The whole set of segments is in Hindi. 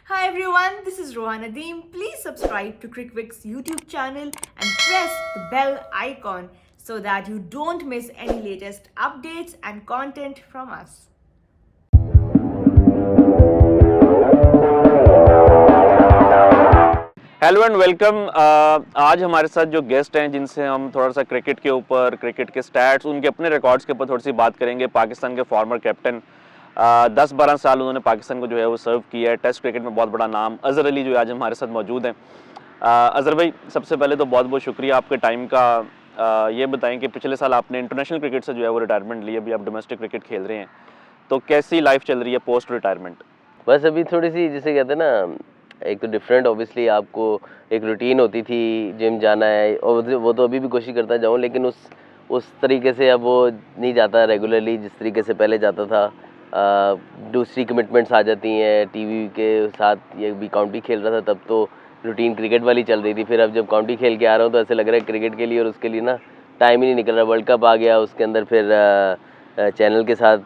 Hi everyone, this is Rohan Nadeem. Please subscribe to CrickWicks YouTube channel and press the bell icon so that you don't miss any latest updates and content from us. Hello and welcome. आज हमारे साथ जो गेस्ट हैं जिनसे हम थोड़ा सा क्रिकेट के ऊपर, क्रिकेट के स्टैट्स, उनके अपने रिकॉर्ड्स के ऊपर थोड़ी सी बात करेंगे। पाकिस्तान के फॉर्मर कैप्टन, 10-12 साल उन्होंने पाकिस्तान को जो है वो सर्व किया है। टेस्ट क्रिकेट में बहुत बड़ा नाम अज़हर अली जो आज हमारे साथ मौजूद हैं। अज़हर भाई, सबसे पहले तो बहुत बहुत शुक्रिया आपके टाइम का। ये बताएं कि पिछले साल आपने इंटरनेशनल क्रिकेट से जो है वो रिटायरमेंट ली, अभी आप डोमेस्टिक क्रिकेट खेल रहे हैं, तो कैसी लाइफ चल रही है पोस्ट रिटायरमेंट? बस अभी थोड़ी सी जिसे कहते हैं ना, एक तो डिफरेंट ऑब्वियसली आपको एक रूटीन होती थी, जिम जाना है और वो तो अभी भी कोशिश करता जाऊँ, लेकिन उस तरीके से अब वो नहीं जाता रेगुलरली जिस तरीके से पहले जाता था। दूसरी कमिटमेंट्स आ जाती हैं टीवी के साथ। ये भी काउंटी खेल रहा था तब तो रूटीन क्रिकेट वाली चल रही थी, फिर अब जब काउंटी खेल के आ रहा हूँ तो ऐसे लग रहा है क्रिकेट के लिए और उसके लिए ना टाइम ही नहीं निकल रहा। वर्ल्ड कप आ गया, उसके अंदर फिर चैनल के साथ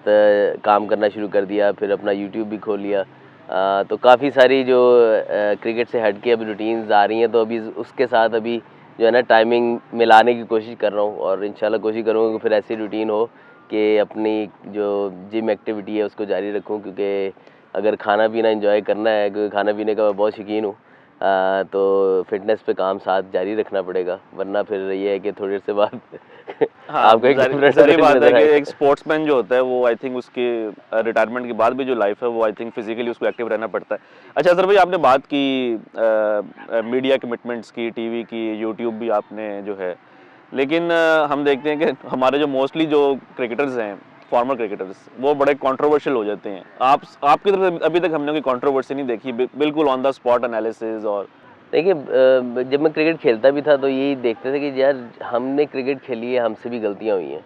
काम करना शुरू कर दिया, फिर अपना यूट्यूब भी खोल लिया। तो काफ़ी सारी जो क्रिकेट से हट के अभी रूटीन्स आ रही हैं, तो अभी उसके साथ अभी जो है ना टाइमिंग मिलाने की कोशिश कर रहा हूँ और इंशाल्लाह कोशिश करूँगा कि फिर ऐसी रूटीन हो कि अपनी जो जिम एक्टिविटी है उसको जारी रखूँ, क्योंकि अगर खाना पीना एंजॉय करना है, क्योंकि खाना पीने का मैं बहुत शौकीन हूँ, तो फिटनेस पे काम साथ जारी रखना पड़ेगा, वरना फिर ये है कि थोड़ी देर से बाद हाँ, आपको एक डिफरेंट ज़ाहिर बात है नजर कि आएगा। एक स्पोर्ट्समैन जो होता है वो आई थिंक उसके रिटायरमेंट के बाद भी जो लाइफ है वो आई थिंक फिजिकली उसको एक्टिव रहना पड़ता है। अच्छा अज़हर भाई, आपने बात की मीडिया कमिटमेंट्स की, टीवी की, यूट्यूब भी आपने जो है, लेकिन हम देखते हैं कि हमारे जो मोस्टली जो क्रिकेटर्स हैं, फॉर्मर क्रिकेटर्स, वो बड़े कंट्रोवर्शियल हो जाते हैं। आपकी तरफ से अभी तक हमने कोई कंट्रोवर्सी नहीं देखी, बिल्कुल ऑन द स्पॉट एनालिसिस। और देखिए, जब मैं क्रिकेट खेलता भी था तो यही देखते थे कि यार हमने क्रिकेट खेली है, हमसे भी गलतियाँ हुई हैं।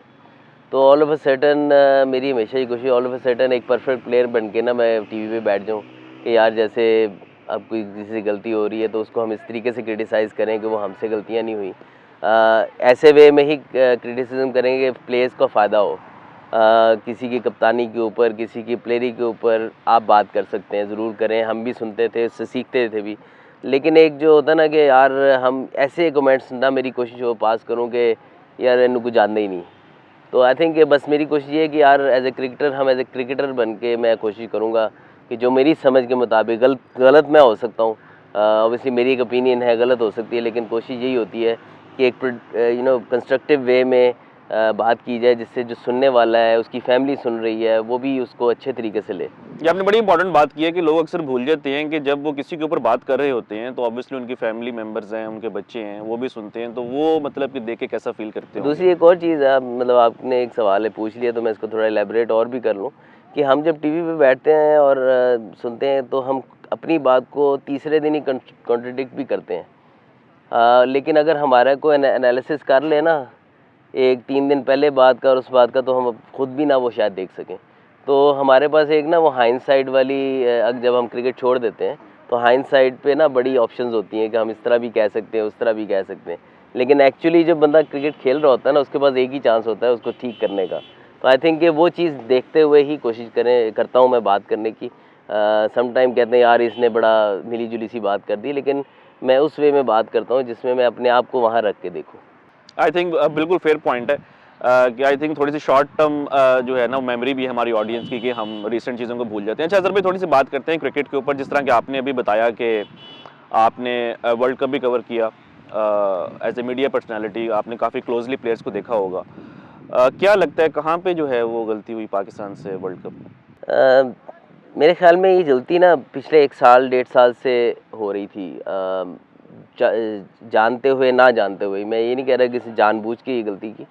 तो ऑल ऑफ अ सडन मेरी हमेशा ही कोशिश, ऑल ऑफ अ सडन एक परफेक्ट प्लेयर बन के ना मैं टीवी पे बैठ जाऊँ कि यार जैसे अब कोई किसी से गलती हो रही है तो उसको हम इस तरीके से क्रिटिसाइज़ करें कि वो हमसे गलतियाँ नहीं हुई। ऐसे वे में ही क्रिटिसिज्म करेंगे कि प्लेयर्स को फ़ायदा हो। किसी की कप्तानी के ऊपर, किसी की प्लेयरी के ऊपर आप बात कर सकते हैं, ज़रूर करें, हम भी सुनते थे, उससे सीखते थे भी। लेकिन एक जो होता है ना कि यार हम ऐसे कमेंट्स ना, मेरी कोशिश हो पास करूँ कि यार इन्हू कुछ जानते ही नहीं। तो आई थिंक बस मेरी कोशिश ये है कि यार एज ए क्रिकेटर, हम एज ए क्रिकेटर बन के मैं कोशिश करूँगा कि जो मेरी समझ के मुताबिक गलत मैं हो सकता हूँ, ऑब्वियसली मेरी एक ओपिनियन है, गलत हो सकती है, लेकिन कोशिश यही होती है कि एक कंस्ट्रक्टिव वे में बात की जाए, जिससे जो सुनने वाला है, उसकी फैमिली सुन रही है, वो भी उसको अच्छे तरीके से ले। ये आपने बड़ी इंपॉर्टेंट बात की है कि लोग अक्सर भूल जाते हैं कि जब वो किसी के ऊपर बात कर रहे होते हैं तो ऑब्वियसली उनकी फैमिली मेंबर्स हैं, उनके बच्चे हैं, वो भी सुनते हैं, तो वो मतलब कि देख के कैसा फील करते होंगे। दूसरी एक और चीज़ है, मतलब आपने एक सवाल है पूछ लिया तो मैं इसको थोड़ा एलेबरेट और भी कर लूँ कि हम जब टीवी पे बैठते हैं और सुनते हैं तो हम अपनी बात को तीसरे दिन ही कॉन्ट्रडिक्ट भी करते हैं। लेकिन अगर हमारा कोई एनालिसिस कर ले ना, एक 3 दिन पहले बात का और उस बात का, तो हम खुद भी ना वो शायद देख सकें। तो हमारे पास एक ना वो हाइंडसाइट वाली, जब हम क्रिकेट छोड़ देते हैं तो हाइंडसाइट पे ना बड़ी ऑप्शंस होती हैं कि हम इस तरह भी कह सकते हैं, उस तरह भी कह सकते हैं। लेकिन एक्चुअली जब बंदा क्रिकेट खेल रहा होता है ना, उसके पास एक ही चांस होता है उसको ठीक करने का। तो आई थिंक कि वो चीज़ देखते हुए ही कोशिश करता हूँ मैं बात करने की। सम टाइम कहते हैं यार इसने बड़ा मिली जुली सी बात कर दी, लेकिन मैं उस वे में बात करता हूँ जिसमें मैं अपने आप को वहाँ रख के देखूँ। आई थिंक बिल्कुल फेयर पॉइंट है कि आई थिंक थोड़ी सी शॉर्ट टर्म जो है ना मेमोरी भी है हमारी ऑडियंस की कि हम रिसेंट चीज़ों को भूल जाते हैं। अच्छा अज़हर भाई, थोड़ी सी बात करते हैं क्रिकेट के ऊपर। जिस तरह कि आपने अभी बताया कि आपने वर्ल्ड कप भी कवर किया, एज ए मीडिया पर्सनैलिटी आपने काफ़ी क्लोजली प्लेयर्स को देखा होगा। क्या लगता है कहाँ पे जो है वो गलती हुई पाकिस्तान से वर्ल्ड कप में? अ, मेरे ख्याल में ये गलती ना पिछले 1 साल, 1.5 साल से हो रही थी। जानते हुए, ना जानते हुए, मैं ये नहीं कह रहा किसी जानबूझ के ये गलती की,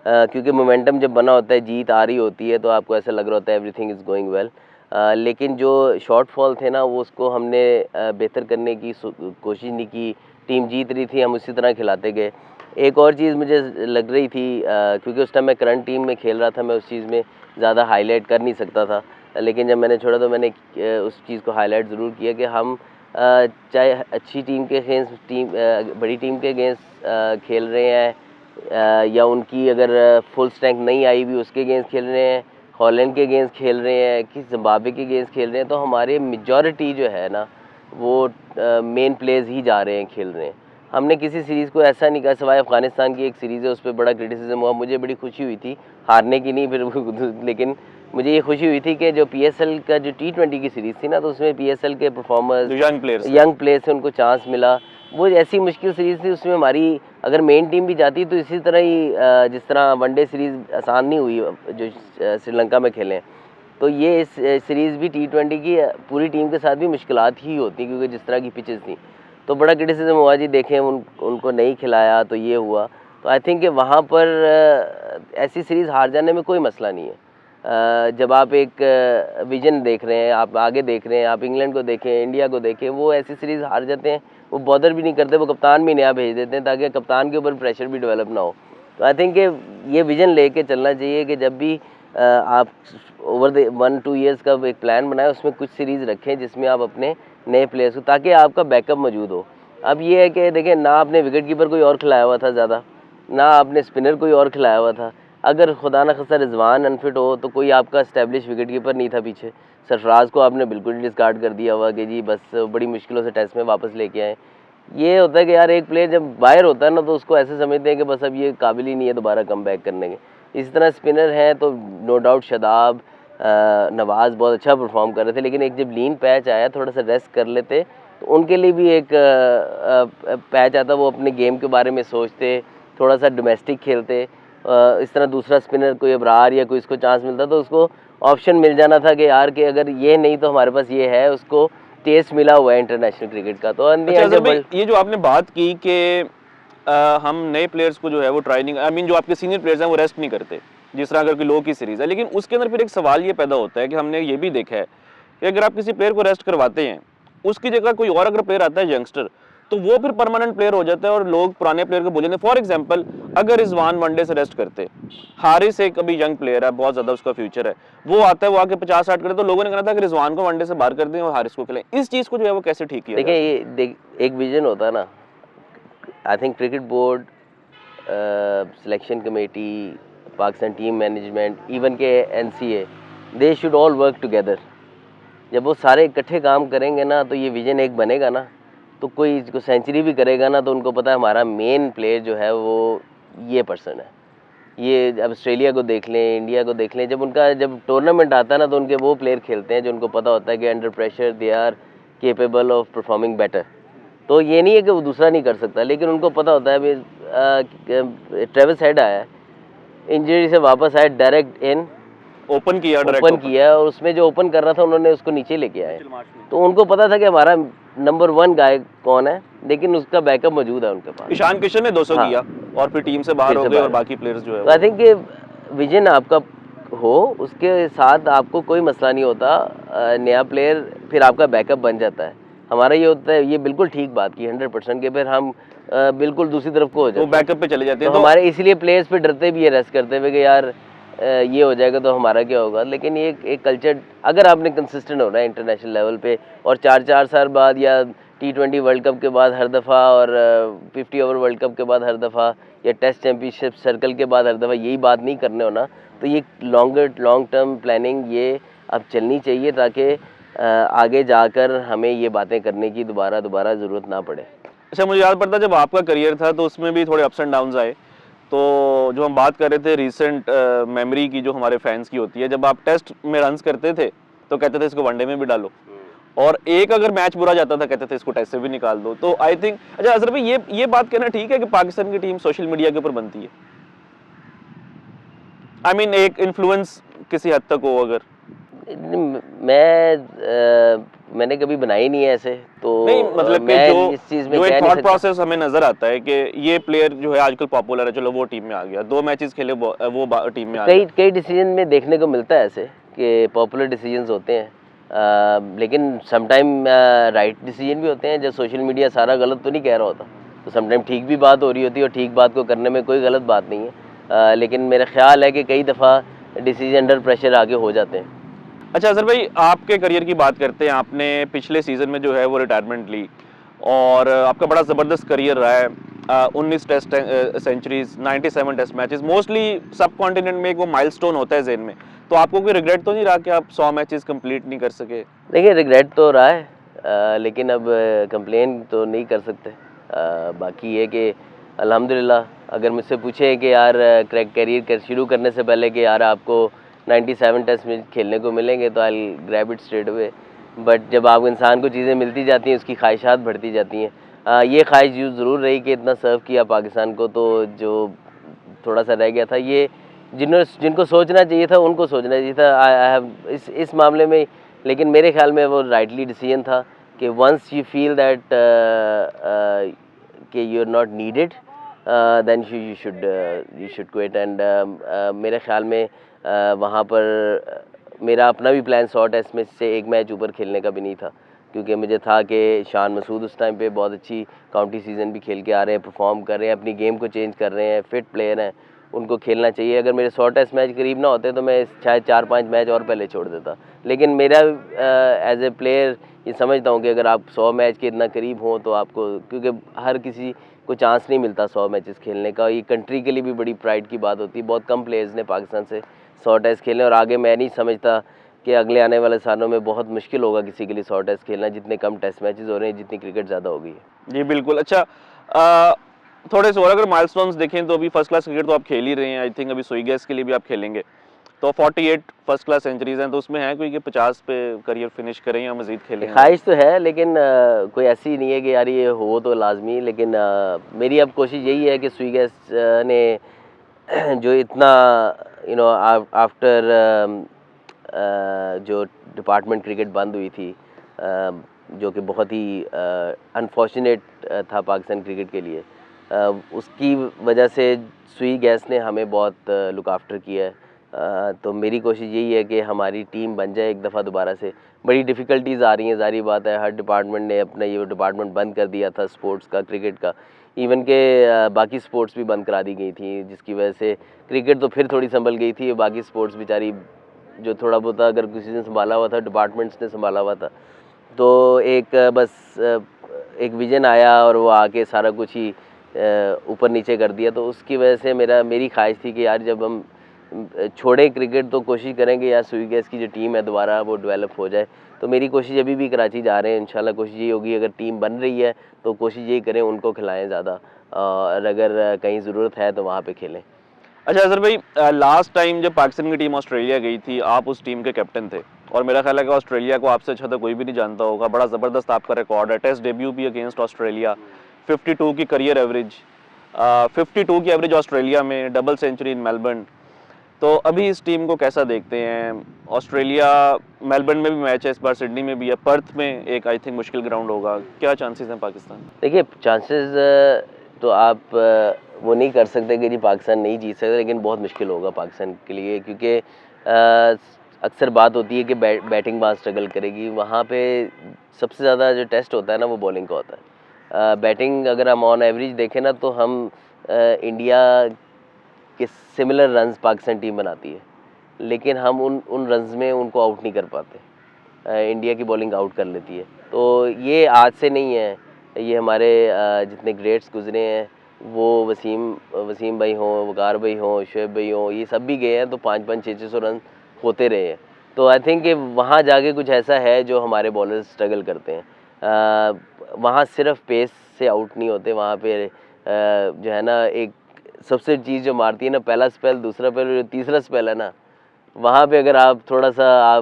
क्योंकि मोमेंटम जब बना होता है, जीत आ रही होती है, तो आपको ऐसा लग रहा होता है एवरीथिंग इज़ गोइंग वेल। लेकिन जो शॉर्टफॉल थे ना, वो उसको हमने बेहतर करने की कोशिश नहीं की। टीम जीत रही थी, हम उसी तरह खिलाते गए। एक और चीज़ मुझे लग रही थी, क्योंकि उस टाइम मैं करंट टीम में खेल रहा था, मैं उस चीज़ में ज़्यादा हाईलाइट कर नहीं सकता था। लेकिन जब मैंने छोड़ा तो मैंने उस चीज़ को हाईलाइट ज़रूर किया कि हम चाहे अच्छी टीम के अगेंस्ट, बड़ी टीम के अगेंस्ट खेल रहे हैं, या उनकी अगर फुल स्ट्रेंथ नहीं आई भी उसके अगेंस्ट खेल रहे हैं, हॉलैंड के अगेंस्ट खेल रहे हैं, कि जिम्बाब्वे के अगेंस्ट खेल रहे हैं, तो हमारे मेजॉरिटी जो है ना, वो मेन प्लेयर्स ही जा रहे हैं, खेल रहे हैं। हमने किसी सीरीज़ को ऐसा नहीं कहा, सिवाय अफ़गानिस्तान की एक सीरीज़ है उस पर बड़ा क्रिटिसिज्म हुआ, मुझे बड़ी खुशी हुई थी, हारने की नहीं फिर लेकिन मुझे ये खुशी हुई थी कि जो PSL का जो T20 की सीरीज़ थी ना, तो उसमें PSL के परफॉर्मर्स, यंग प्लेयर्स से उनको चांस मिला। वो ऐसी मुश्किल सीरीज़ थी, उसमें हमारी अगर मेन टीम भी जाती तो इसी तरह ही जिस तरह वनडे सीरीज़ आसान नहीं हुई जो श्रीलंका में खेलें, तो ये इस सीरीज़ भी T20 की पूरी टीम के साथ भी मुश्किलात ही होती, क्योंकि जिस तरह की पिचेस थी। तो बड़ा क्रिटिसिज्म हुआ जी, देखें उनको नहीं खिलाया तो ये हुआ। तो आई थिंक कि वहाँ पर ऐसी सीरीज़ हार जाने में कोई मसला नहीं है। जब आप एक विजन देख रहे हैं, आप आगे देख रहे हैं, आप इंग्लैंड को देखें, इंडिया को देखें, वो ऐसी सीरीज़ हार जाते हैं, वो बॉदर भी नहीं करते, वो कप्तान भी नया भेज देते हैं ताकि कप्तान के ऊपर प्रेशर भी डेवलप ना हो। तो आई थिंक कि ये विजन लेके चलना चाहिए कि जब भी आप ओवर द 1-2 ईयर्स का एक प्लान बनाएं, उसमें कुछ सीरीज़ रखें जिसमें आप अपने नए प्लेयर्स को, ताकि आपका बैकअप मौजूद हो। अब ये है कि देखें, ना आपने विकेट कीपर कोई और खिलाया हुआ था ज़्यादा, ना आपने स्पिनर कोई और खिलाया हुआ था। अगर खुदा न खास्ता रिजवान अनफिट हो तो कोई आपका एस्टेब्लिश विकेट कीपर नहीं था पीछे। सरफराज को आपने बिल्कुल डिस्कार्ड कर दिया हुआ कि जी बस बड़ी मुश्किलों से टेस्ट में वापस लेके आए। ये होता है कि यार एक प्लेयर जब बाहर होता है ना, तो उसको ऐसे समझते हैं कि बस अब ये काबिल ही नहीं है दोबारा कम बैक करने के। इस तरह स्पिनर हैं तो नो डाउट शादाब, नवाज़ बहुत अच्छा परफॉर्म कर रहे थे, लेकिन एक जब लीन पैच आया, थोड़ा सा रेस्ट कर लेते तो उनके लिए भी एक पैच आता, वो अपने गेम के बारे में सोचते, थोड़ा सा डोमेस्टिक खेलते। इस तरह दूसरा स्पिनर कोई अबरार या कोई इसको चांस मिलता तो उसको ऑप्शन मिल जाना था कि यार कि अगर ये नहीं तो हमारे पास ये है, उसको टेस्ट मिला हुआ है इंटरनेशनल क्रिकेट का। तो ये जो आपने बात की कि हम नए प्लेयर्स को जो है वो ट्राई नहीं, आई मीन जो आपके सीनियर प्लेयर्स हैं वो रेस्ट नहीं करते, जिस तरह अगर कोई लो की सीरीज़ है, लेकिन उसके अंदर फिर एक सवाल ये पैदा होता है कि हमने ये भी देखा है कि अगर आप किसी प्लेयर को रेस्ट करवाते हैं, उसकी जगह कोई और अगर प्लेयर आता है यंगस्टर, तो वो फिर परमानेंट प्लेयर हो जाता है और लोग पुराने प्लेयर को बोलेंगे। फॉर एग्जांपल, अगर रिजवान वनडे से रेस्ट करते, हारिस एक अभी यंग प्लेयर है, बहुत ज़्यादा उसका फ्यूचर है, वो आता है, वो आके 50-60 करे, तो लोगों ने कहा था कि रिजवान को वनडे से बाहर कर दें और हारिस को खिलाएं। इस चीज़ को जो है वो कैसे ठीक किया? देखिए, ये एक विजन होता है ना। I think cricket board, selection committee, Pakistan team management, even के NCA, they should all work together. जब वो सारे इकट्ठे काम करेंगे ना, तो ये विजन एक बनेगा ना, तो कोई को सेंचुरी भी करेगा ना, तो उनको पता है हमारा मेन प्लेयर जो है वो ये पर्सन है। ये अब ऑस्ट्रेलिया को देख लें, इंडिया को देख लें, जब टूर्नामेंट आता है ना, तो उनके वो प्लेयर खेलते हैं जो उनको पता होता है कि under pressure they are capable of performing better. तो ये नहीं है कि वो दूसरा नहीं कर सकता, लेकिन उनको पता होता है भाई ट्रेविस हेड आया, इंजरी से वापस आया, डायरेक्ट इन ओपन किया और उसमें जो ओपन कर रहा था उन्होंने उसको नीचे लेके आए। तो उनको पता था कि हमारा नंबर 1 गाय कौन है, लेकिन उसका बैकअप मौजूद है उनके पास। ईशान किशन ने 200 किया और फिर टीम से बाहर हो गए और बाकी प्लेयर्स जो है। तो आई थिंक कि विजन आपका हो, उसके साथ आपको कोई मसला नहीं होता, नया प्लेयर फिर आपका बैकअप बन जाता है। हमारा ये होता है, ये बिल्कुल ठीक बात की 100% के, फिर हम बिल्कुल दूसरी तरफ को हो जाते हैं, बैकअप पे चले जाते हैं। तो हमारे इसलिए प्लेयर्स पे डरते भी है रेस्ट करते हुए कि यार ये हो जाएगा तो हमारा क्या होगा। लेकिन ये एक कल्चर, अगर आपने कंसिस्टेंट होना है इंटरनेशनल लेवल पे, और 4-4 साल बाद या T20 वर्ल्ड कप के बाद हर दफ़ा, और 50 ओवर वर्ल्ड कप के बाद हर दफ़ा, या टेस्ट चैम्पियनशिप सर्कल के बाद हर दफ़ा यही बात नहीं करने होना, तो ये लॉन्ग टर्म प्लानिंग ये अब चलनी चाहिए, ताकि आगे जाकर हमें ये बातें करने की दोबारा ज़रूरत ना पड़े। अच्छा, मुझे याद पड़ता जब आपका करियर था तो उसमें भी थोड़े अप्स एंड डाउन्स आए। तो जो हम बात कर रहे थे रीसेंट मेमोरी की, जो हमारे फैंस की होती है, जब आप टेस्ट में रन्स करते थे तो कहते थे इसको वनडे में भी डालो, और एक अगर मैच बुरा जाता था कहते थे इसको टेस्ट से भी निकाल दो। तो आई थिंक, अच्छा अजहर भाई, ये बात कहना ठीक है कि पाकिस्तान की टीम सोशल मीडिया के ऊपर बनती है? आई मीन एक इन्फ्लुएंस किसी हद तक हो अगर? मैंने कभी बनाई नहीं है ऐसे, तो नहीं, मतलब मैं इस चीज में जो एक थॉट प्रोसेस हमें नजर आता है कि ये प्लेयर जो है आजकल पॉपुलर है, चलो वो टीम में आ गया, 2 मैचेस खेले वो टीम में आ गया। कई डिसीजन में देखने को मिलता है ऐसे कि पॉपुलर डिसीजंस होते हैं, लेकिन समटाइम राइट डिसीजन भी होते हैं। जब सोशल मीडिया सारा गलत तो नहीं कह रहा होता, तो समटाइम ठीक भी बात हो रही होती है, और ठीक बात को करने में कोई गलत बात नहीं है। लेकिन मेरा ख्याल है कि कई दफ़ा डिसीजन अंडर प्रेशर आगे हो जाते हैं। अच्छा अजहर भाई, आपके करियर की बात करते हैं। आपने पिछले सीजन में जो है वो रिटायरमेंट ली, और आपका बड़ा ज़बरदस्त करियर रहा है। 19 test centuries, 97 test matches, mostly subcontinent में एक वो माइलस्टोन होता है ज़हन में। तो आपको कोई रिग्रेट तो नहीं रहा कि आप 100 मैचेस कंप्लीट नहीं कर सके? देखिए, रिग्रेट तो रहा है, लेकिन अब कंप्लेन तो नहीं कर सकते। बाकी ये कि अल्हम्दुलिल्लाह अगर मुझसे पूछे कि यार करियर शुरू करने से पहले कि यार आपको 97 टेस्ट मैच खेलने को मिलेंगे तो आई grab it straight away. But जब आप इंसान को चीज़ें मिलती जाती हैं उसकी ख्वाहिशात बढ़ती जाती हैं। ये ख्वाहिश यूँ ज़रूर रही कि इतना सर्व किया पाकिस्तान को, तो जो थोड़ा सा रह गया था ये जिनको सोचना चाहिए था उनको सोचना चाहिए था। आई हैव इस मामले में, लेकिन मेरे ख्याल में वो राइटली डिसीजन था कि वंस यू फील दैट कि you are not needed then you should quit. And मेरे ख्याल में वहाँ पर मेरा अपना भी प्लान 100 टेस्ट में से एक मैच ऊपर खेलने का भी नहीं था, क्योंकि मुझे था कि शान मसूद उस टाइम पे बहुत अच्छी काउंटी सीज़न भी खेल के आ रहे हैं, परफॉर्म कर रहे हैं, अपनी गेम को चेंज कर रहे हैं, फिट प्लेयर हैं, उनको खेलना चाहिए। अगर मेरे 100 टेस्ट मैच करीब ना होते तो मैं शायद 4-5 मैच और पहले छोड़ देता। लेकिन मेरा एज ए प्लेयर ये समझता हूँ कि अगर आप 100 मैच के इतना करीब हों तो आपको, क्योंकि हर किसी को चांस नहीं मिलता 100 मैचेस खेलने का, ये कंट्री के लिए भी बड़ी प्राइड की बात होती है। बहुत कम प्लेयर्स ने पाकिस्तान से 100 टेस्ट खेले, और आगे मैं नहीं समझता कि अगले आने वाले सालों में बहुत मुश्किल होगा किसी के लिए 100 टेस्ट खेलना, जितने कम टेस्ट मैचेस हो रहे हैं, जितनी क्रिकेट ज़्यादा हो गई है। जी बिल्कुल। अच्छा, थोड़े से और अगर माइलस्टोन्स देखें तो अभी फर्स्ट क्लास क्रिकेट तो आप खेल ही रहे हैं, आई थिंक अभी सुईगैस के लिए भी आप खेलेंगे, तो 48 फर्स्ट क्लास सेंचुरीज हैं, तो उसमें है कोई कि 50 पे करियर फिनिश करें या मजीद खेलें? ख्वाहिश तो है, लेकिन कोई ऐसी नहीं है कि यार ये हो तो लाजमी। लेकिन मेरी अब कोशिश यही है कि सुईगैस ने जो इतना आफ्टर जो डिपार्टमेंट क्रिकेट बंद हुई थी, जो कि बहुत ही अनफॉर्चुनेट था पाकिस्तान क्रिकेट के लिए, उसकी वजह से सुई गैस ने हमें बहुत लुक आफ्टर किया है। तो मेरी कोशिश यही है कि हमारी टीम बन जाए एक दफ़ा दोबारा से। बड़ी डिफ़िकल्टीज़ आ रही हैं, ज़ाहिर बात है, हर डिपार्टमेंट ने अपना ये डिपार्टमेंट बंद कर दिया था, स्पोर्ट्स का, क्रिकेट का, इवन के बाकी स्पोर्ट्स भी बंद करा दी गई थी, जिसकी वजह से क्रिकेट तो फिर थोड़ी संभल गई थी, बाकी स्पोर्ट्स बेचारी जो थोड़ा बहुत अगर किसी ने संभाला हुआ था, डिपार्टमेंट्स ने संभाला हुआ था, तो एक बस एक विजन आया और वो आके सारा कुछ ही ऊपर नीचे कर दिया। तो उसकी वजह से मेरी ख्वाहिश थी कि यार जब हम छोड़ें क्रिकेट तो कोशिश करेंगे यार सुईगैस की जो टीम है दोबारा वो डेवलप हो जाए। तो मेरी कोशिश अभी भी कराची जा रहे हैं, इंशाल्लाह कोशिश यही होगी, अगर टीम बन रही है तो कोशिश यही करें उनको खिलाएं ज़्यादा, और अगर कहीं ज़रूरत है तो वहाँ पे खेलें। अच्छा अजहर भाई, लास्ट टाइम जब पाकिस्तान की टीम ऑस्ट्रेलिया गई थी, आप उस टीम के कैप्टन थे, और मेरा ख्याल है कि ऑस्ट्रेलिया को आपसे अच्छा तो कोई भी नहीं जानता होगा, बड़ा ज़बरदस्त आपका रिकॉर्ड है, टेस्ट डेब्यू भी अगेंस्ट ऑस्ट्रेलिया, 52 की करियर एवरेज, 52 की एवरेज ऑस्ट्रेलिया में, डबल सेंचुरी इन मेलबर्न। तो अभी इस टीम को कैसा देखते हैं? ऑस्ट्रेलिया, मेलबर्न में भी मैच है इस बार, सिडनी में भी है, पर्थ में एक आई थिंक मुश्किल ग्राउंड होगा, क्या चांसेस हैं पाकिस्तान? देखिए चांसेस तो आप वो नहीं कर सकते कि जी पाकिस्तान नहीं जीत सकते, लेकिन बहुत मुश्किल होगा पाकिस्तान के लिए, क्योंकि अक्सर बात होती है कि बैटिंग वहाँ स्ट्रगल करेगी। वहाँ पे सबसे ज़्यादा जो टेस्ट होता है ना वो बॉलिंग का होता है। बैटिंग अगर हम ऑन एवरेज देखें ना तो हम इंडिया के सिमिलर रन्स पाकिस्तान टीम बनाती है, लेकिन हम उन रन्स में उनको आउट नहीं कर पाते। इंडिया की बॉलिंग आउट कर लेती है। तो ये आज से नहीं है, ये हमारे जितने ग्रेट्स गुजरे हैं, वो वसीम भाई हों, वकार भाई हों, शुएब भाई हों, ये सब भी गए हैं तो 5-5, 600 रन होते रहे हैं। तो आई थिंक कि वहाँ जाके कुछ ऐसा है जो हमारे बॉलर्स स्ट्रगल करते हैं। वहाँ सिर्फ पेस से आउट नहीं होते, वहाँ पे जो है ना एक सबसे चीज़ जो मारती है ना, पहला स्पेल, दूसरा स्पेल, तीसरा स्पेल है ना, वहाँ पे अगर आप थोड़ा सा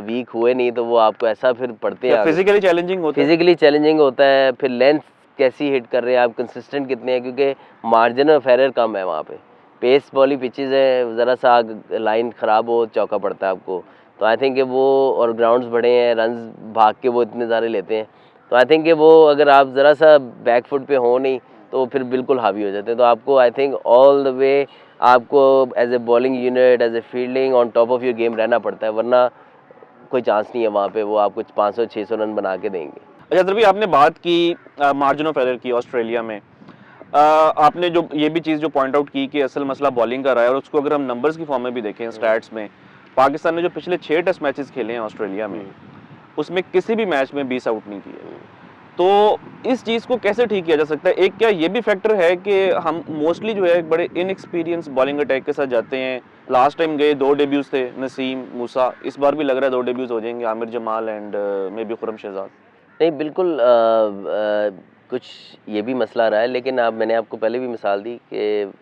वीक हुए नहीं तो वो आपको ऐसा फिर पड़ते हैं, फिजिकली चैलेंजिंग होता है। फिजिकली चैलेंजिंग होता है। फिर लेंथ कैसी हिट कर रहे हैं आप, कंसिस्टेंट कितने हैं, क्योंकि मार्जिन ऑफ एरर कम है वहाँ पे। पेस वाली पिचेज़ है, ज़रा सा लाइन ख़राब हो चौका पड़ता है आपको। तो आई थिंक कि वो, और ग्राउंड्स बड़े हैं, रन्स भाग के वो इतने सारे लेते हैं, तो आई थिंक कि वो अगर आप ज़रा सा बैक फुट पे हो नहीं तो फिर बिल्कुल हावी हो जाते हैं। तो आपको I think all the way आपको as a bowling unit, as a fielding on top of your game रहना पड़ता है, वरना कोई चांस नहीं है वहाँ पे वो आपको 500-600 रन बना के देंगे। अच्छा तभी आपने बात की मार्जिन ऑफ एरर की ऑस्ट्रेलिया में, आपने जो ये भी चीज़ जो पॉइंट आउट की कि असल मसला बॉलिंग का रहा है, और उसको अगर हम नंबर्स की फॉर्म में भी देखें, स्टैट्स में, पाकिस्तान ने जो पिछले 6 टेस्ट मैचेस खेले हैं ऑस्ट्रेलिया में, उसमें किसी भी मैच में 20 आउट नहीं किए। तो इस चीज़ को कैसे ठीक किया जा सकता है? एक क्या ये भी फैक्टर है कि हम मोस्टली जो है एक बड़े इनएक्सपीरियंस बॉलिंग अटैक के साथ जाते हैं। लास्ट टाइम गए 2 डेब्यूज थे, नसीम, मूसा, इस बार भी लग रहा है 2 डेब्यूज हो जाएंगे, Aamir Jamal and maybe Khurram Shahzad. नहीं बिल्कुल कुछ ये भी मसला रहा है, लेकिन मैंने आपको पहले भी मिसाल दी कि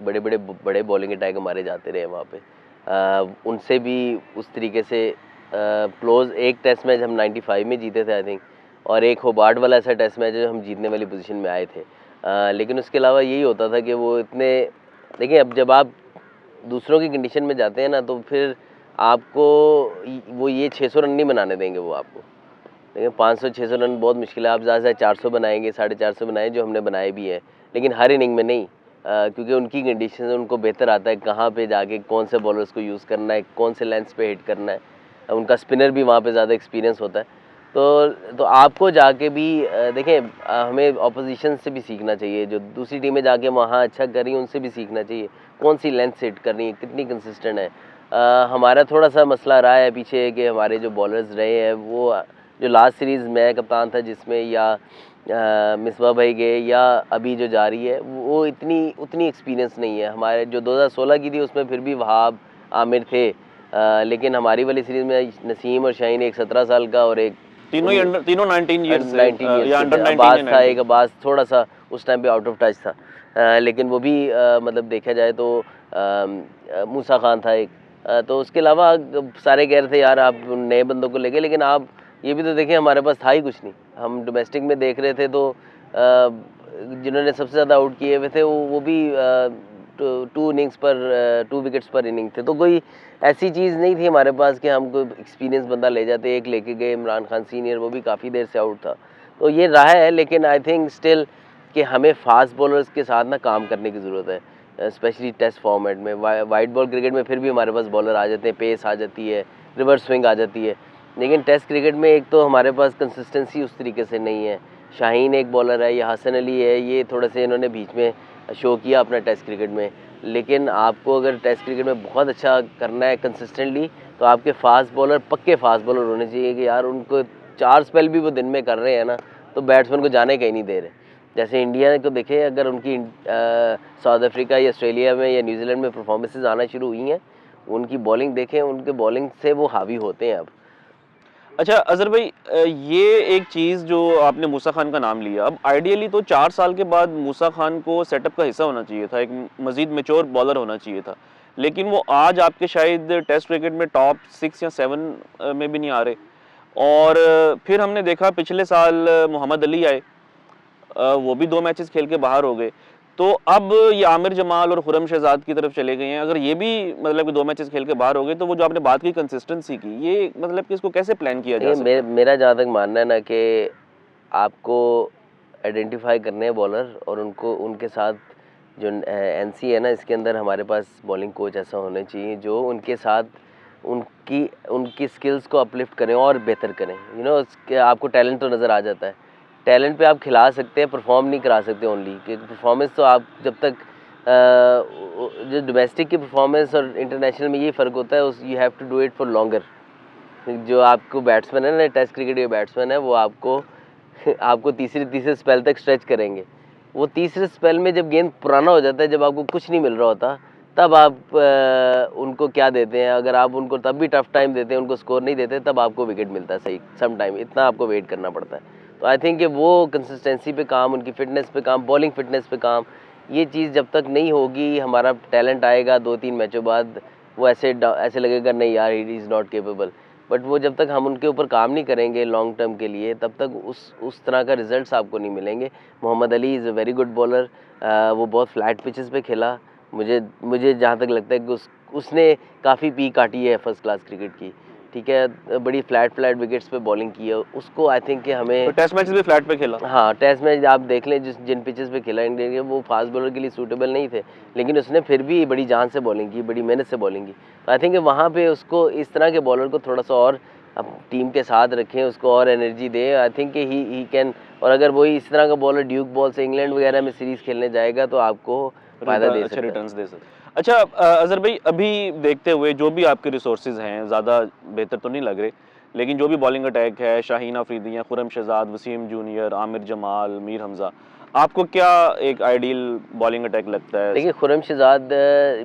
बड़े बॉलिंग अटैक हमारे जाते रहे वहाँ पे। उनसे भी उस तरीके से क्लोज एक टेस्ट मैच हम 95 में जीते थे आई थिंक, और एक होबार्ट वाला ऐसा टेस्ट मैच है जो हम जीतने वाली पोजीशन में आए थे। लेकिन उसके अलावा यही होता था कि वो इतने, देखिए अब जब आप दूसरों की कंडीशन में जाते हैं ना, तो फिर आपको वो ये 600 रन नहीं बनाने देंगे वो आपको। देखिए 500-600 रन बहुत मुश्किल है, आप ज़्यादा से 400 बनाएंगे, 450 बनाए, जो हमने बनाए भी हैं, लेकिन हर इनिंग में नहीं। क्योंकि उनकी कंडीशन उनको बेहतर आता है कहाँ पे जाके कौन से बॉलर्स को यूज़ करना है, कौन से लेंथ्स पे हिट करना है। उनका स्पिनर भी वहाँ पे ज़्यादा एक्सपीरियंस होता है। तो आपको जाके भी देखें, हमें ऑपोजिशन से भी सीखना चाहिए, जो दूसरी टीमें जाके वहाँ अच्छा कर रही हैं उनसे भी सीखना चाहिए, कौन सी लेंथ से हिट कर रही है, कितनी कंसिस्टेंट है। हमारा थोड़ा सा मसला रहा है पीछे कि हमारे जो बॉलर्स रहे हैं वो, जो लास्ट सीरीज़ मैं कप्तान था जिसमें, या मिसबा भाई गए या अभी जो जा रही है, वो उतनी एक्सपीरियंस नहीं है। हमारे जो 2016 की थी उसमें फिर भी वहाब आमिर थे, लेकिन हमारी वाली सीरीज़ में नसीम और शाहीन, एक 17 साल का और एक तीनों 19 ईयर्स से, 19 या ईयर्स अंडर थे। 19 अब्बास या था 19। एक, अब्बास थोड़ा सा उस टाइम पे आउट ऑफ टच था, लेकिन वो भी मतलब देखा जाए तो मूसा खान था एक। तो उसके अलावा सारे कह रहे थे यार आप नए बंदों को लेके, लेकिन आप ये भी तो देखिए हमारे पास था ही कुछ नहीं। हम डोमेस्टिक में देख रहे थे तो जिन्होंने सबसे ज़्यादा आउट किए हुए थे वो भी 2 विकेट्स पर इनिंग थे। तो कोई ऐसी चीज़ नहीं थी हमारे पास कि हम कोई एक्सपीरियंस बंदा ले जाते। एक लेके गए इमरान खान सीनियर, वो भी काफ़ी देर से आउट था। तो ये रहा है, लेकिन आई थिंक स्टिल कि हमें फास्ट बॉलर्स के साथ ना काम करने की ज़रूरत है, स्पेशली टेस्ट फॉर्मेट में। वाइट बॉल क्रिकेट में फिर भी हमारे पास बॉलर आ जाते हैं, पेस आ जाती है, रिवर्स स्विंग आ जाती है, लेकिन टेस्ट क्रिकेट में एक तो हमारे पास कंसिस्टेंसी उस तरीके से नहीं है। शाहीन एक बॉलर है, या हसन अली है, ये थोड़े से इन्होंने बीच में शो किया अपना टेस्ट क्रिकेट में, लेकिन आपको अगर टेस्ट क्रिकेट में बहुत अच्छा करना है कंसिस्टेंटली, तो आपके फास्ट बॉलर, पक्के फास्ट बॉलर होने चाहिए कि यार उनको 4 स्पेल भी वो दिन में कर रहे हैं ना, तो बैट्समैन को जाने कहीं नहीं दे रहे। जैसे इंडिया को देखें, अगर उनकी साउथ अफ्रीका या ऑस्ट्रेलिया में या न्यूजीलैंड में परफॉर्मेंसेज आना शुरू हुई हैं, उनकी बॉलिंग देखें, उनके बॉलिंग से वो हावी होते हैं अब। अच्छा अजहर भाई, ये एक चीज़ जो आपने मूसा खान का नाम लिया, अब आइडियली तो 4 साल के बाद मूसा खान को सेटअप का हिस्सा होना चाहिए था, एक मजीद मैच्योर बॉलर होना चाहिए था, लेकिन वो आज आपके शायद टेस्ट क्रिकेट में टॉप 6 या 7 में भी नहीं आ रहे। और फिर हमने देखा पिछले साल मोहम्मद अली आए, वो भी 2 मैचेस खेल के बाहर हो गए। तो अब ये आमिर जमाल और खुरम शहजाद की तरफ चले गए हैं। अगर ये भी मतलब कि 2 मैचेस खेल के बाहर हो गए, तो वो जो आपने बात की कंसिस्टेंसी की, ये मतलब कि इसको कैसे प्लान किया जा सकता है? मेरा जहाँ तक मानना है ना कि आपको आइडेंटिफाई करने हैं बॉलर, और उनको उनके साथ जो एनसी है ना, इसके अंदर हमारे पास बॉलिंग कोच ऐसा होने चाहिए जो उनके साथ उनकी स्किल्स को अपलिफ्ट करें और बेहतर करें। आपको टैलेंट तो नज़र आ जाता है, टैलेंट पे आप खिला सकते हैं, परफॉर्म नहीं करा सकते ओनली, क्योंकि परफॉर्मेंस तो आप जब तक जो डोमेस्टिक की परफॉर्मेंस और इंटरनेशनल में ये फ़र्क होता है, you have to do it for longer. जो आपको बैट्समैन है ना, टेस्ट क्रिकेट के बैट्समैन है, वो आपको तीसरे स्पेल तक स्ट्रेच करेंगे। वो तीसरे स्पेल में जब गेंद पुराना हो जाता है, जब आपको कुछ नहीं मिल रहा होता, तब आप उनको क्या देते हैं, अगर आप उनको तब भी टफ टाइम देते हैं, उनको स्कोर नहीं देते, तब आपको विकेट मिलता है सही सम टाइम, इतना आपको वेट करना पड़ता है। तो आई थिंक कि वो कंसिस्टेंसी पे काम, उनकी फ़िटनेस पे काम, बॉलिंग फ़िटनेस पे काम, ये चीज़ जब तक नहीं होगी, हमारा टैलेंट आएगा 2-3 मैचों बाद, वो ऐसे लगेगा नहीं यार he is not capable. But वो जब तक हम उनके ऊपर काम नहीं करेंगे लॉन्ग टर्म के लिए, तब तक उस तरह का रिजल्ट्स आपको नहीं मिलेंगे। Mohammad Ali is a very good bowler, वो बहुत फ्लैट पिचेस पे खेला। मुझे जहाँ तक लगता है कि उसने काफ़ी पीक काटी है फर्स्ट क्लास क्रिकेट की, ठीक है, बड़ी फ्लैट विकेट्स पे बॉलिंग की है उसको। आई थिंक कि हमें तो टेस्ट मैचेस भी फ्लैट पे खेला। हाँ, टेस्ट मैच आप देख लें, जिन पिचेस पे खेला इंडिया के, वो फास्ट बॉलर के लिए सूटेबल नहीं थे, लेकिन उसने फिर भी बड़ी जान से बॉलिंग की, बड़ी मेहनत से बॉलिंग की। तो आई थिंक कि वहाँ पे उसको, इस तरह के बॉलर को थोड़ा सा और अब टीम के साथ रखें, उसको और एनर्जी दें। आई थिंक कि ही कैन। और अगर वही इस तरह का बॉलर ड्यूक बॉल से इंग्लैंड वगैरह में सीरीज़ खेलने जाएगा, तो आपको फ़ायदा दे सकता है, रिटर्न्स दे सकते। अच्छा अजहर भाई, अभी देखते हुए जो भी आपके रिसोर्सेज हैं, ज़्यादा बेहतर तो नहीं लग रहे, लेकिन जो भी बॉलिंग अटैक है, शाहीन अफरीदी या खुरम शहजाद, वसीम जूनियर, आमिर जमाल, मीर हमजा, आपको क्या एक आइडियल बॉलिंग अटैक लगता है? देखिए खुरम शहजाद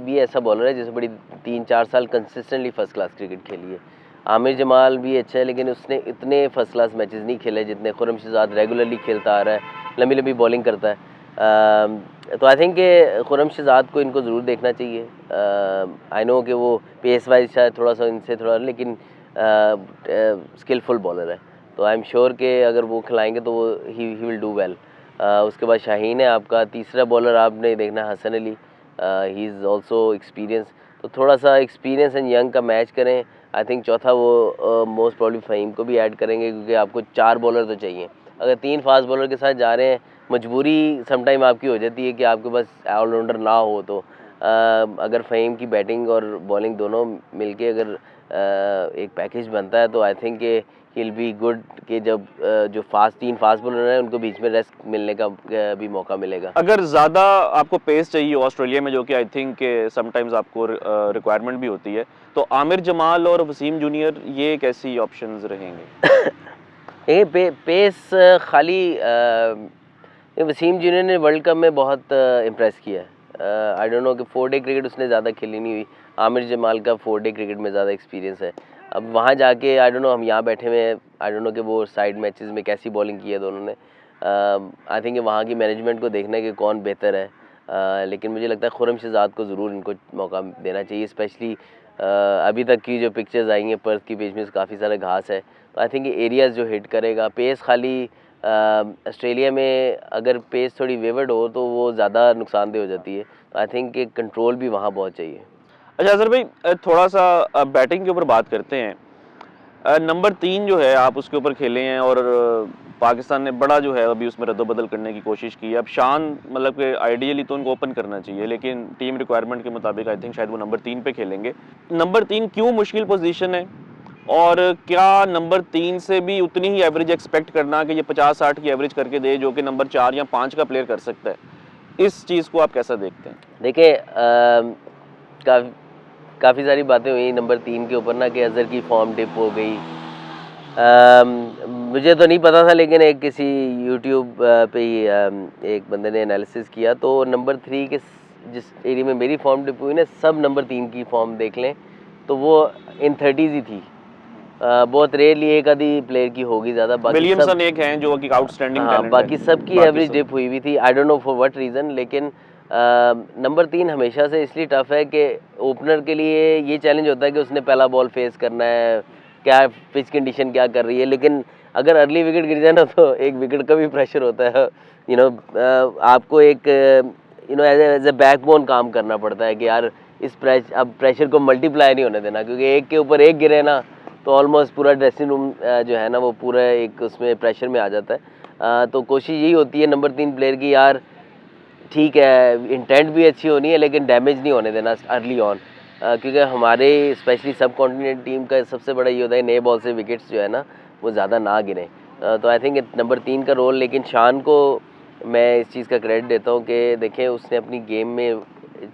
भी ऐसा बॉलर है जिसे बड़ी 3-4 साल कंसिस्टेंटली फर्स्ट क्लास क्रिकेट खेली है, आमिर जमाल भी अच्छा है, लेकिन उसने इतने फर्स्ट क्लास मैचेस नहीं खेले जितने खुरम शहजाद रेगुलरली खेलता आ रहा है, लंबी लंबी बॉलिंग करता है। तो आई थिंक कि खुरम शहजाद को इनको ज़रूर देखना चाहिए। आई नो कि वो पेस वाइज शायद थोड़ा सा इनसे थोड़ा, लेकिन स्किलफुल बॉलर है, तो आई एम श्योर कि अगर वो खिलाएंगे तो वो ही विल डू वेल। उसके बाद शाहीन है आपका तीसरा बॉलर, आपने देखना Hasan Ali, he is also experience, तो थोड़ा सा एक्सपीरियंस एंड यंग का मैच करें। आई थिंक चौथा वो मोस्ट प्रॉब्ली फ़हीम को भी ऐड करेंगे, क्योंकि आपको 4 बॉलर तो चाहिए। अगर 3 फास्ट बॉलर के साथ जा रहे हैं, मजबूरी समटाइम आपकी हो जाती है कि आपके पास ऑलराउंडर ना हो, तो अगर फ़हीम की बैटिंग और बॉलिंग दोनों मिलके अगर एक पैकेज बनता है, तो आई थिंक कि ही विल बी गुड, कि जब जो 3 फास्ट बॉलर हैं उनको बीच में रेस्ट मिलने का भी मौका मिलेगा। अगर ज़्यादा आपको पेस चाहिए ऑस्ट्रेलिया में, जो कि आई थिंक समटाइम्स आपको रिक्वायरमेंट भी होती है, तो आमिर जमाल और वसीम जूनियर ये कैसी ऑप्शंस रहेंगे? ये पेस खाली वसीम जूनियर ने वर्ल्ड कप में बहुत इम्प्रेस किया है। आई डोंट नो कि 4 डे क्रिकेट उसने ज़्यादा खेली नहीं हुई। आमिर जमाल का 4 डे क्रिकेट में ज़्यादा एक्सपीरियंस है। अब वहाँ जाके आई डोंट नो, हम यहाँ बैठे हुए हैं, आई डोंट नो कि वो साइड मैचेस में कैसी बॉलिंग की है दोनों ने। आई थिंक वहाँ की मैनेजमेंट को देखना है कि कौन बेहतर है। लेकिन मुझे लगता है खुरम शहजाद को ज़रूर इनको मौका देना चाहिए, स्पेशली अभी तक की जो पिक्चर्स आई हैं पर्थ की पेज में काफ़ी सारा घास है, तो आई थिंक एरियाज़ जो हिट करेगा। पेस खाली ऑस्ट्रेलिया में अगर पेस थोड़ी वेवर्ड हो तो वो ज़्यादा नुकसानदेह हो जाती है, तो आई थिंक कि कंट्रोल भी वहाँ बहुत चाहिए। अच्छा अज़हर भाई, थोड़ा सा बैटिंग के ऊपर बात करते हैं। नंबर 3 जो है आप उसके ऊपर खेले हैं, और पाकिस्तान ने बड़ा जो है अभी उसमें रद्दोबदल करने की कोशिश की है। अब शान मतलब कि आइडियली तो उनको ओपन करना चाहिए, लेकिन टीम रिक्वायरमेंट के मुताबिक आई थिंक शायद वो नंबर 3 पे खेलेंगे। नंबर 3 क्यों मुश्किल पोजीशन है, और क्या नंबर 3 से भी उतनी ही एवरेज एक्सपेक्ट करना कि ये 50-60 की एवरेज करके दे, जो कि नंबर 4 या 5 का प्लेयर कर सकता है? इस चीज़ को आप कैसा देखते हैं? देखिए काफ़ी सारी बातें हुई नंबर 3 के ऊपर ना, कि अज़हर की फॉर्म डिप हो गई। मुझे तो नहीं पता था, लेकिन एक किसी यूट्यूब पे ही एक बंदे ने एनालिसिस किया, तो नंबर 3 के जिस एरिया में मेरी फॉर्म डिप हुई ना, सब नंबर 3 की फॉर्म देख लें तो वो इन 30s ही थी। बहुत रेयरली एक आधी प्लेयर की होगी ज़्यादा, बाकी विलियमसन एक हैं जो कि आउटस्टैंडिंग टैलेंट है। बाकी सबकी एवरेज डिप हुई हुई थी। I don't know for what reason, लेकिन नंबर 3 हमेशा से इसलिए टफ है कि ओपनर के लिए ये चैलेंज होता है कि उसने पहला बॉल फेस करना है, क्या पिच कंडीशन क्या कर रही है। लेकिन अगर अर्ली विकेट गिर जाए ना, तो एक विकेट का भी प्रेशर होता है। आपको एक एज ए बैकबोन काम करना पड़ता है कि यार इस प्रेशर को मल्टीप्लाई नहीं होने देना, क्योंकि एक के ऊपर एक गिरे ना तो ऑलमोस्ट पूरा ड्रेसिंग रूम जो है ना वो पूरा एक उसमें प्रेशर में आ जाता है। तो कोशिश यही होती है नंबर 3 प्लेयर की, यार ठीक है इंटेंट भी अच्छी होनी है, लेकिन डैमेज नहीं होने देना अर्ली ऑन, क्योंकि हमारे स्पेशली सब कॉन्टिनेंट टीम का सबसे बड़ा ये होता है नए बॉल से विकेट्स जो है ना वो ज़्यादा ना गिरें। तो आई थिंक नंबर 3 का रोल, लेकिन शान को मैं इस चीज़ का क्रेडिट देता हूँ कि देखें उसने अपनी गेम में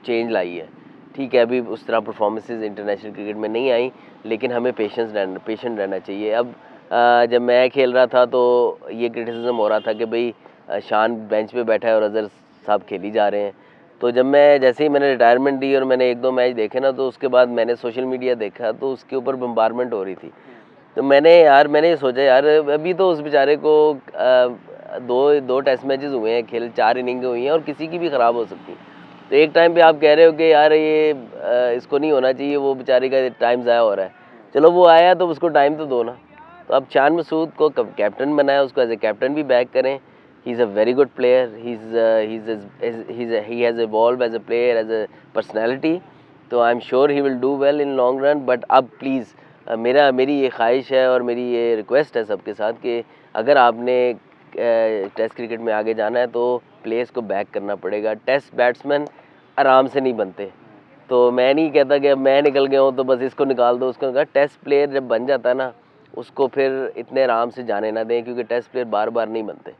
चेंज लाई है। ठीक है अभी उस तरह परफॉर्मेंसेस इंटरनेशनल क्रिकेट में नहीं आई, लेकिन हमें पेशेंट रहना चाहिए। अब जब मैं खेल रहा था तो ये क्रिटिसिज्म हो रहा था कि भाई शान बेंच पे बैठा है और अज़हर साहब खेली जा रहे हैं। तो जब जैसे ही मैंने रिटायरमेंट दी और मैंने 1-2 मैच देखे ना, तो उसके बाद मैंने सोशल मीडिया देखा तो उसके ऊपर बम्बारमेंट हो रही थी। तो मैंने ये सोचा यार अभी तो उस बेचारे को दो टेस्ट मैचेस हुए हैं, खेल 4 इनिंग हुई हैं और किसी की भी ख़राब हो सकती है। तो एक टाइम पे आप कह रहे हो कि यार ये इसको नहीं होना चाहिए, वो बेचारे का टाइम ज़ाया हो रहा है। चलो वो आया तो उसको टाइम तो दो ना। तो अब शान मसूद को कैप्टन बनाया, उसको एज ए कैप्टन भी बैक करें। He is a very good player, he has evolved as a player, as a personality. तो I am sure he will do well in long run. But अब प्लीज़ मेरी ये ख्वाहिश है और मेरी ये रिक्वेस्ट है सबके साथ कि अगर आपने टेस्ट क्रिकेट में आगे जाना है तो प्लेयर्स को बैक करना पड़ेगा। टेस्ट बैट्समैन आराम से नहीं बनते। तो मैं नहीं कहता कि अब मैं निकल गया हूँ तो बस इसको निकाल दो, उसको निकाल। टेस्ट प्लेयर जब बन जाता है ना, उसको फिर इतने आराम से जाने ना दें, क्योंकि टेस्ट प्लेयर बार बार नहीं बनते।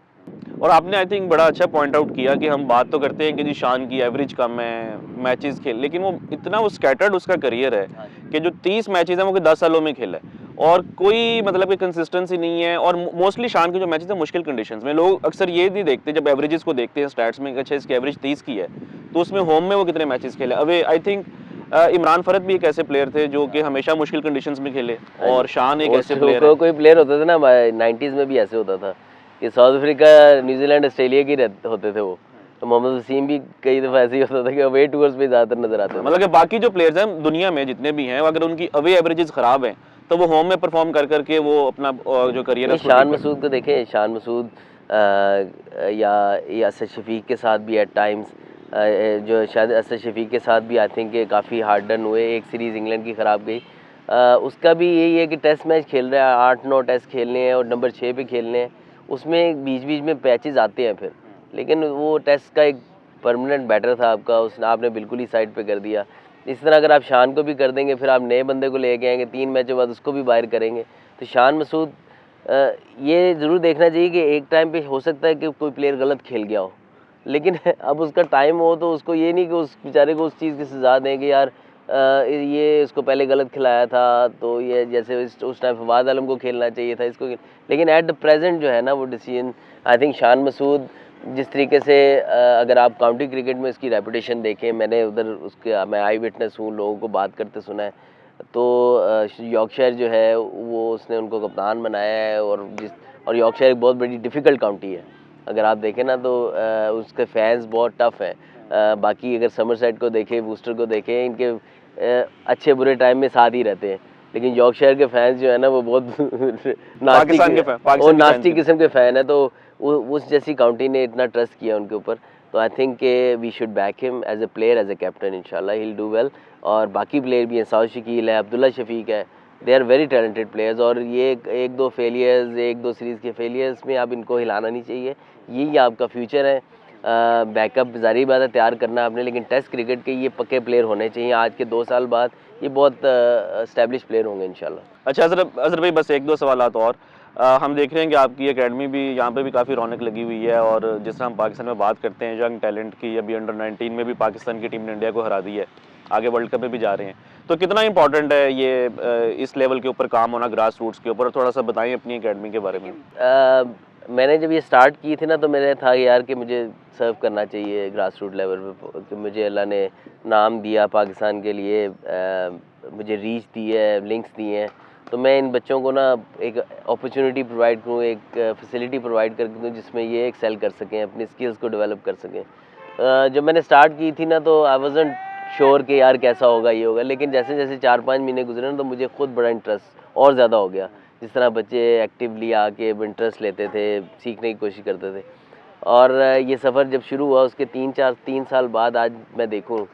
और आपने आई थिंक बड़ा अच्छा पॉइंट आउट किया कि हम बात तो करते हैं कि जी शान की एवरेज कम है, मैचेस खेल, लेकिन वो स्कैटर्ड उसका करियर है कि जो 30 मैचेस हैं वो 10 सालों में खेला है और कोई मतलब कि कंसिस्टेंसी नहीं है। और मोस्टली शान के जो मैचेस हैं मुश्किल कंडीशंस में, लोग अक्सर ये नहीं देखते जब एवरेजेस को देखते हैं स्टैट्स में, अच्छा इसकी एवरेज 30 की है तो उसमें होम में वो कितने मैचेस खेले। Away I think Imran Farad भी एक ऐसे प्लेयर थे जो कि हमेशा मुश्किल कंडीशंस में खेले, और शान एक ऐसे प्लेयर है। कोई प्लेयर होता था ना 90s में भी ऐसे होता था कि साउथ अफ्रीका, न्यूजीलैंड, ऑस्ट्रेलिया के होते थे वो, तो मोहम्मद वसीम भी कई दफ़ा ऐसे ही होता था कि अवे टूर्स पे ज़्यादातर नजर आते थे। मतलब कि बाकी जो प्लेयर्स हैं दुनिया में जितने भी हैं, अगर उनकी अवे एवरेजेस खराब हैं तो वो होम में परफॉर्म कर करके वो अपना जो करियर है उसको शान ठीक कर- मसूद को देखें, शान मसूद या असद शफीक के साथ भी एट टाइम्स, जो शायद असद शफीक के साथ भी आई थिंक काफ़ी हार्ड डन हुए। एक सीरीज़ इंग्लैंड की ख़राब गई, उसका भी यही है कि टेस्ट मैच खेल रहा है, 8-9 टेस्ट खेलने हैं और नंबर 6 पे खेलने हैं, उसमें बीच बीच में पैचेस आते हैं फिर, लेकिन वो टेस्ट का एक परमानेंट बैटर था आपका, उसने आपने बिल्कुल ही साइड पे कर दिया। इस तरह अगर आप शान को भी कर देंगे, फिर आप नए बंदे को लेके आएंगे, 3 मैचों बाद उसको भी बाहर करेंगे, तो शान मसूद ये ज़रूर देखना चाहिए कि एक टाइम पे हो सकता है कि कोई प्लेयर गलत खेल गया हो, लेकिन अब उसका टाइम हो तो उसको ये नहीं कि उस बेचारे को उस चीज़ की सज़ा दें कि यार ये इसको पहले गलत खिलाया था, तो ये जैसे उस टाइम फवाद आलम को खेलना चाहिए था इसको, लेकिन एट द प्रेजेंट जो है ना वो decision I think Shan Masood जिस तरीके से अगर आप काउंटी क्रिकेट में इसकी रेपुटेशन देखें, मैंने उधर उसके मैं आई विटनेस हूँ, लोगों को बात करते सुना है, तो यॉर्कशायर जो है वो उसने उनको कप्तान बनाया है, और यॉर्कशायर एक बहुत बड़ी डिफ़िकल्ट काउंटी है, अगर आप देखें ना तो उसके फैंस बहुत टफ हैं। बाकी अगर समरसेट को देखें, बूस्टर को देखें, इनके अच्छे बुरे टाइम में साथ ही रहते हैं, लेकिन यॉर्कशायर के फैंस जो है ना वो बहुत नास्टी किस्म के फ़ैन है, तो उस जैसी काउंटी ने इतना ट्रस्ट किया उनके ऊपर, तो I think we should back him as a player, as a captain, इंशाल्लाह ही विल डू वेल। और बाकी प्लेयर भी हैं, साउद शकील है, अब्दुल्ला शफीक है, they are very talented players, और ये एक दो फेलियर्स, एक दो सीरीज़ के फेलियर्स में आप इनको हिलाना नहीं चाहिए, यही आपका फ्यूचर है। बैकअप ज़ाहिर बात है तैयार करना आपने, लेकिन टेस्ट क्रिकेट के ये पक्के प्लेयर होने चाहिए, आज के 2 साल बाद ये बहुत एस्टेब्लिश प्लेयर होंगे इंशाल्लाह। अच्छा अजहर भाई, बस एक दो सवाल और। हम देख रहे हैं कि आपकी एकेडमी भी यहाँ पे भी काफ़ी रौनक लगी हुई है, और जिस तरह हम पाकिस्तान में बात करते हैं यंग टैलेंट की, अभी अंडर 19 में भी पाकिस्तान की टीम ने इंडिया को हरा दी है, आगे वर्ल्ड कप में भी जा रहे हैं, तो कितना इंपॉर्टेंट है ये इस लेवल के ऊपर काम होना, ग्रास रूट्स के ऊपर, थोड़ा सा बताएं अपनी एकेडमी के बारे में। मैंने जब ये स्टार्ट की थी ना तो मेरे था यार कि मुझे सर्व करना चाहिए ग्रास रूट लेवल पे, कि मुझे अल्लाह ने नाम दिया पाकिस्तान के लिए, मुझे रीच दी है, लिंक्स दिए हैं, तो मैं इन बच्चों को ना एक अपॉर्चुनिटी प्रोवाइड करूँ, एक फैसिलिटी प्रोवाइड करके दूँ जिसमें ये एक्सेल कर सकें, अपनी स्किल्स को डेवलप कर सकें। जब मैंने स्टार्ट की थी ना तो आई वाज़न्ट श्योर कि यार कैसा होगा ये होगा, लेकिन जैसे जैसे 4-5 महीने गुजरे ना तो मुझे खुद बड़ा इंटरेस्ट और ज़्यादा हो गया, जिस तरह बच्चे एक्टिवली आके इंटरेस्ट लेते थे, सीखने की कोशिश करते थे, और ये सफ़र जब शुरू हुआ उसके 3 साल बाद आज मैं देखूं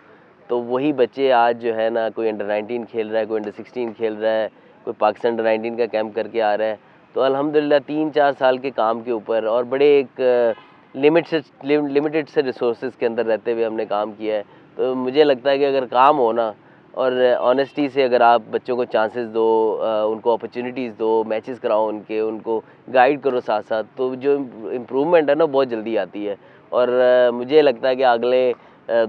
तो वही बच्चे आज जो है ना, कोई अंडर 19 खेल रहा है, कोई अंडर 16 खेल रहा है, कोई पाकिस्तान अंडर 19 का कैंप करके आ रहा है, तो अल्हम्दुलिल्लाह 3-4 साल के काम के ऊपर और बड़े एक लिमिटेड से रिसोर्सेज के अंदर रहते हुए हमने काम किया है। तो मुझे लगता है कि अगर काम हो ना और ऑनेस्टी से अगर आप बच्चों को चांसेस दो, उनको अपॉर्चुनिटीज़ दो, मैचेस कराओ उनको गाइड करो साथ साथ, तो जो इम्प्रूवमेंट है ना बहुत जल्दी आती है। और मुझे लगता है कि अगले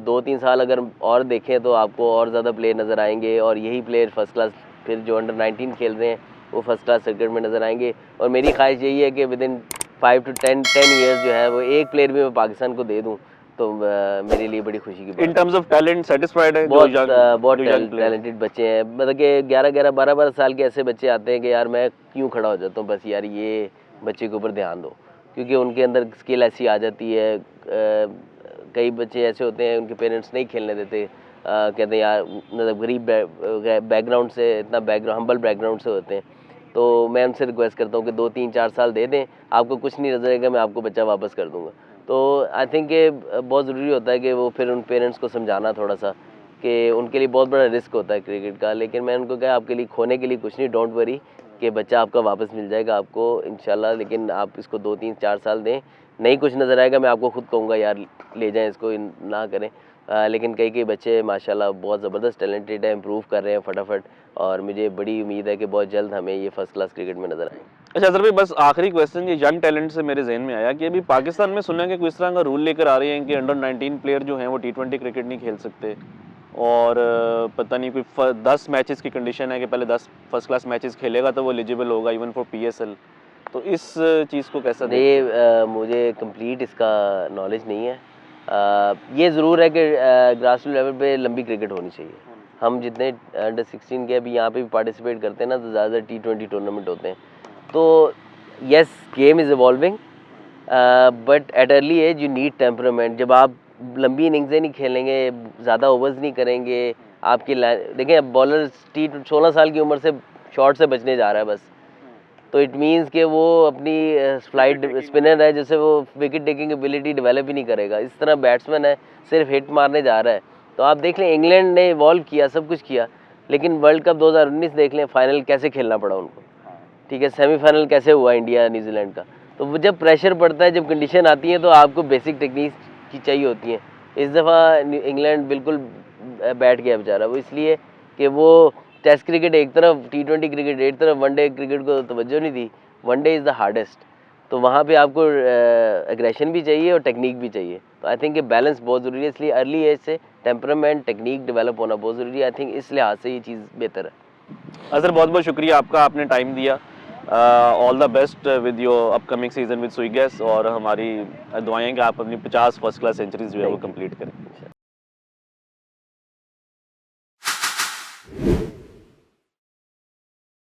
2-3 साल अगर और देखें तो आपको और ज़्यादा प्लेयर नज़र आएंगे, और यही प्लेयर फर्स्ट क्लास फिर जो अंडर 19 खेल रहे हैं वो फर्स्ट क्लास क्रिकेट में नज़र आएंगे। और मेरी ख्वाहिश यही है कि विद इन 5 to 10 ईयर्स जो है वो एक प्लेयर भी मैं पाकिस्तान को दे दूँ, तो मेरे लिए बड़ी खुशी की बात है। In terms of talent satisfied है? बहुत टैलेंटेड बच्चे हैं, मतलब कि 11-11, 12-12 साल के ऐसे बच्चे आते हैं कि यार मैं क्यों खड़ा हो जाता हूँ, बस यार ये बच्चे के ऊपर ध्यान दो, क्योंकि उनके अंदर स्किल ऐसी आ जाती है। कई बच्चे ऐसे होते हैं उनके पेरेंट्स नहीं खेलने देते, कहते हैं यार मतलब गरीब बैकग्राउंड से, इतना हम्बल बैकग्राउंड से होते हैं, तो मैं उनसे रिक्वेस्ट करता हूँ कि 2-3-4 साल दे दें, आपको कुछ नहीं नजर आएगा, मैं आपको बच्चा वापस कर दूँगा। तो आई थिंक ये बहुत ज़रूरी होता है कि वो फिर उन पेरेंट्स को समझाना थोड़ा सा कि उनके लिए बहुत बड़ा रिस्क होता है क्रिकेट का, लेकिन मैं उनको कहा आपके लिए खोने के लिए कुछ नहीं, डोंट वरी, कि बच्चा आपका वापस मिल जाएगा आपको इंशाल्लाह, लेकिन आप इसको 2-3-4 साल दें, नहीं कुछ नज़र आएगा मैं आपको खुद कहूँगा यार ले जाएँ इसको, ना करें। लेकिन कई बच्चे माशाल्लाह बहुत ज़बरदस्त टैलेंटेड है, इम्प्रूव कर रहे हैं फटाफट, और मुझे बड़ी उम्मीद है कि बहुत जल्द हमें ये फर्स्ट क्लास क्रिकेट में नज़र आएंगे। अच्छा अजहर भाई, बस आखिरी क्वेश्चन, ये यंग टैलेंट से मेरे जहन में आया कि अभी पाकिस्तान में सुना कि किस तरह का रूल लेकर आ रहे हैं कि अंडर 19 प्लेयर जो हैं वो T20 क्रिकेट नहीं खेल सकते, और पता नहीं कोई 10 मैचेस की कंडीशन है कि पहले 10 फर्स्ट क्लास मैचेस खेलेगा तो वो एलिजिबल होगा इवन फॉर PSL, तो इस चीज़ को कैसा ये मुझे कंप्लीट इसका नॉलेज नहीं है। ये ज़रूर है कि ग्रास रूट लेवल पे लंबी क्रिकेट होनी चाहिए, हम जितने अंडर 16 के अभी यहाँ पे भी पार्टिसिपेट करते हैं ना, तो ज़्यादा T20 टूर्नामेंट होते हैं। तो yes, game is evolving, but at early age you need temperament. जब आप लंबी इनिंग्सें नहीं खेलेंगे, ज़्यादा ओवर्स नहीं करेंगे, आपकी देखें अब बॉलर 16 साल की उम्र से शॉट से बचने जा रहा है बस, तो इट मीन्स कि वो अपनी फ्लाइट स्पिनर है, जैसे वो विकेट टेकिंग एबिलिटी डेवलप ही नहीं करेगा। इस तरह बैट्समैन है, सिर्फ हिट मारने जा रहा है। तो आप देख लें, इंग्लैंड ने इवॉल्व किया, सब कुछ किया, लेकिन वर्ल्ड कप 2019 देख लें, फाइनल कैसे खेलना पड़ा उनको, ठीक है, सेमीफाइनल कैसे हुआ इंडिया न्यूजीलैंड का। तो वो जब प्रेशर पड़ता है, जब कंडीशन आती है, तो आपको बेसिक टेक्निक की चाहिए होती हैं। इस दफ़ा इंग्लैंड बिल्कुल बैठ गया बेचारा, वो इसलिए कि वो टेस्ट क्रिकेट एक तरफ, T20 क्रिकेट एक तरफ, वनडे क्रिकेट को तवज्जो नहीं दी। वनडे इज़ द हार्डेस्ट, तो वहाँ पे आपको एग्रेशन भी चाहिए और टेक्निक भी चाहिए। तो आई थिंक ये बैलेंस बहुत ज़रूरी है, इसलिए अर्ली एज से टेम्परामेंट, टेक्निक डेवलप होना बहुत ज़रूरी है। आई थिंक इस लिहाज से ये चीज़ बेहतर है। अजहर, बहुत बहुत शुक्रिया आपका, आपने टाइम दिया। All the best with your upcoming season with Sui Gas, और हमारी दुआएं कि आप अपनी 50 फर्स्ट क्लास सेंचुरीज जो है वो कंप्लीट करें।